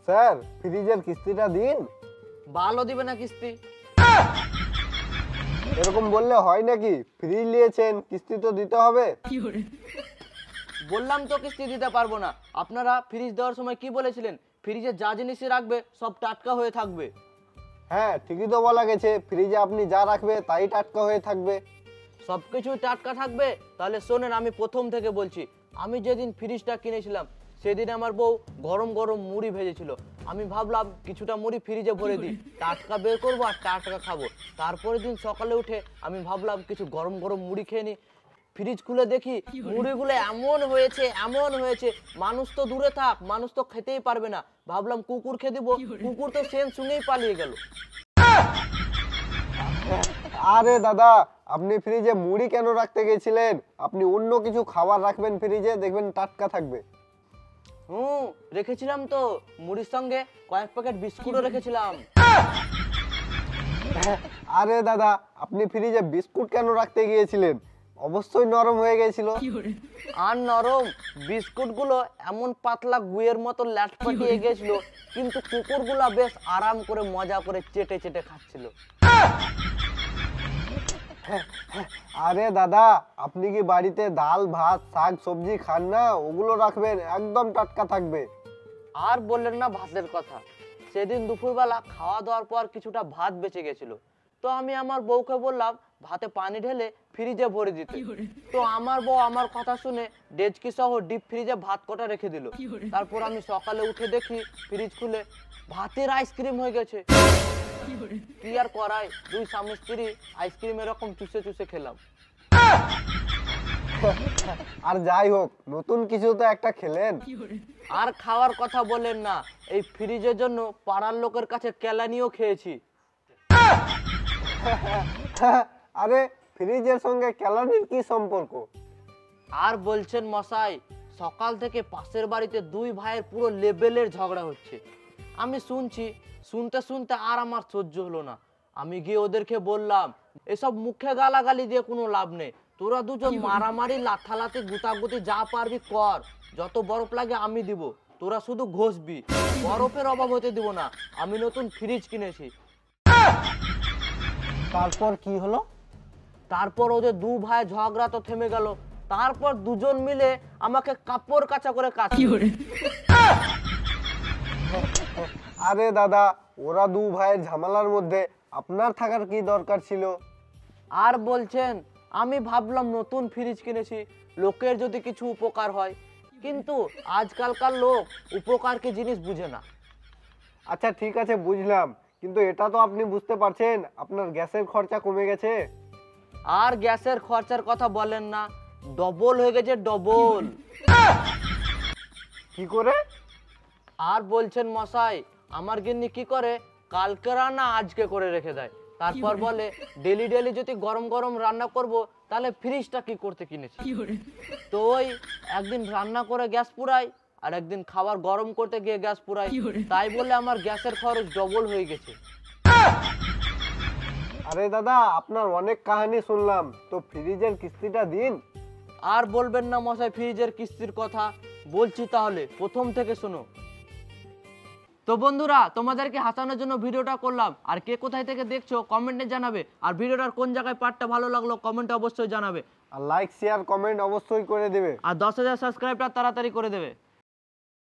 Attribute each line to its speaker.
Speaker 1: Sir ফ্রিজের কিস্তিটা দিন।
Speaker 2: ভালো দিবে না কিস্তি?
Speaker 1: এরকম বললে হয় নাকি? ফ্রিজ নিয়েছেন, কিস্তি তো দিতে হবে।
Speaker 2: বললাম তো কিস্তি দিতে পারবো না। আপনারা ফ্রিজ দেওয়ার সময় কি বলেছিলেন? ফ্রিজে যা জিনিসই রাখবে সব টাটকা হয়ে থাকবে।
Speaker 1: হ্যাঁ ঠিকই তো বলা গেছে, ফ্রিজে আপনি যা রাখবে তাই টাটকা হয়ে থাকবে।
Speaker 2: সবকিছু টাটকা থাকবে? তাহলে শোনেন, আমি প্রথম থেকে বলছি। আমি যেদিন ফ্রিজটা কিনেছিলাম সেদিন আমার বউ গরম গরম মুড়ি ভেজেছিল। আমি ভাবলাম কিছুটা মুড়ি ফ্রিজে ভরে দিই, টাটকা বের করবো আর টাটকা খাবো। তারপরের দিন সকালে উঠে আমি ভাবলাম কিছু গরম গরম মুড়ি খেয়ে নিই। ফ্রিজ খুলে দেখি মুড়িগুলো এমন হয়েছে, মানুষ তো দূরে থাক, মানুষ তো খেতেই পারবে না। ভাবলাম কুকুর খেয়ে দিব, কুকুর তো সেন শুনেই পালিয়ে গেল।
Speaker 1: আরে দাদা, আপনি ফ্রিজে মুড়ি কেন রাখতে গেছিলেন? আপনি অন্য কিছু খাবার রাখবেন ফ্রিজে, দেখবেন টাটকা থাকবে।
Speaker 2: রেখেছিলাম তো, মুড়ির সঙ্গে কয়েক প্যাকেট বিস্কুটও রেখেছিলাম।
Speaker 1: আরে দাদা, আপনি ফ্রিজে বিস্কুট কেন রাখতে গিয়েছিলেন? অবশ্যই নরম হয়ে গেছিল।
Speaker 2: আর নরম বিস্কুটগুলো এমন পাতলা গুয়ের মতো ল্যাটপাটিয়ে গেছিল, কিন্তু কুকুরগুলা বেশ আরাম করে মজা করে চেটে চেটে খাচ্ছিল।
Speaker 1: আরে দাদা, আপনি কি বাড়িতে ডাল ভাত শাক সবজি খান না? ওগুলো রাখবেন, একদম টাটকা থাকবে।
Speaker 2: আর বললেন না ভাতের কথা। সেদিন দুপুরবেলা খাওয়া দাওয়ার পর কিছুটা ভাত বেঁচে গেছিল, তো আমি আমার বউকে বললাম ভাতে পানি ঢেলে ফ্রিজে ভরে দিতে। তো আমার বউ আমার কথা শুনে ডেচকি সহ ডিপ ফ্রিজে ভাত কটা রেখে দিল। তারপর আমি সকালে উঠে দেখি ফ্রিজ খুলে ভাতের আইসক্রিম হয়ে গেছে। কি আর করাই, দুই স্বামী স্ত্রী আইসক্রিম এরকম চুষে চুষে খেলাম।
Speaker 1: আর যাই হোক, নতুন কিছু তো একটা খেলেন।
Speaker 2: আর খাওয়ার কথা বলেন না, এই ফ্রিজের জন্য পাড়ার লোকের কাছে কেলানিও খেয়েছি।
Speaker 1: আরে ফ্রিজের সঙ্গে কেলানির কি সম্পর্ক?
Speaker 2: আর বলছেন মশাই, সকাল থেকে পাশের বাড়িতে দুই ভাইয়ের পুরো লেভেলের ঝগড়া হচ্ছে। আমি শুনছি, শুনতে শুনতে আর আমার সহ্য হলো না। আমি গিয়ে ওদেরকে বললাম, এসব মুখে গালাগালি দিয়ে কোনো লাভ নেই, তোরা দুজন মারামারি লাথালাতি গুতাগুতি যা পারবি কর, যত বরফ লাগে আমি দিব, তোরা শুধু ঘষবি, বরফের অভাব হতে দিব না। আমি নতুন ফ্রিজ কিনেছি।
Speaker 1: তারপর কি হলো?
Speaker 2: তারপর ওদের দু ভাই ঝগড়া তো থেমে গেল। তারপর দুজন মিলে আমাকে কাপড় কাচা করে কাচলো।
Speaker 1: আরে দাদা, ওরা দু ভাইয়ের ঝামেলার মধ্যে আপনার থাকার কি দরকার ছিল?
Speaker 2: আর বলছেন, আমি ভাবলাম নতুন ফ্রিজ কিনেছি, লোকের যদি কিছু উপকার হয়, কিন্তু আজকালকার লোক উপকার কি জিনিস বুঝে না।
Speaker 1: আচ্ছা ঠিক আছে, বুঝলাম, কিন্তু এটা তো আপনি বুঝতে পারছেন আপনার গ্যাসের খরচা কমে গেছে।
Speaker 2: আর গ্যাসের খরচার কথা বলেন না, ডবল হয়ে গেছে, ডবল।
Speaker 1: কি করে?
Speaker 2: আর বলছেন মশাই, আমার গিন্নি কি করে, কালকে রান্না আজকে করে রেখে দেয়। তারপর বলে ডেলি ডেলি যদি গরম গরম রান্না করব, তাহলে ফ্রিজটা কি করতে কিনেছি। তো ওই একদিন রান্না করে গ্যাস পুরাই, আর একদিন খাবার গরম করতে গিয়ে গ্যাস পুরাই, তাই বলে আমার গ্যাসের খরচ ডবল হয়ে গেছে।
Speaker 1: আরে দাদা, আপনার অনেক কাহিনী শুনলাম, তো ফ্রিজের কিস্তিটা দিন।
Speaker 2: আর বলবেন না মশাই ফ্রিজের কিস্তির কথা, বলছি তাহলে প্রথম থেকে শোনো। তো বন্ধুরা, তোমাদেরকে হাসানোর জন্য ভিডিওটা করলাম। আর কে কোথায় থেকে দেখছো কমেন্টে জানাবে, আর ভিডিওটার কোন জায়গায় পার্টটা ভালো লাগলো কমেন্টে অবশ্যই জানাবে,
Speaker 1: আর লাইক শেয়ার কমেন্ট অবশ্যই করে দেবে,
Speaker 2: আর 10,000 সাবস্ক্রাইবটা তাড়াতাড়ি করে দেবে।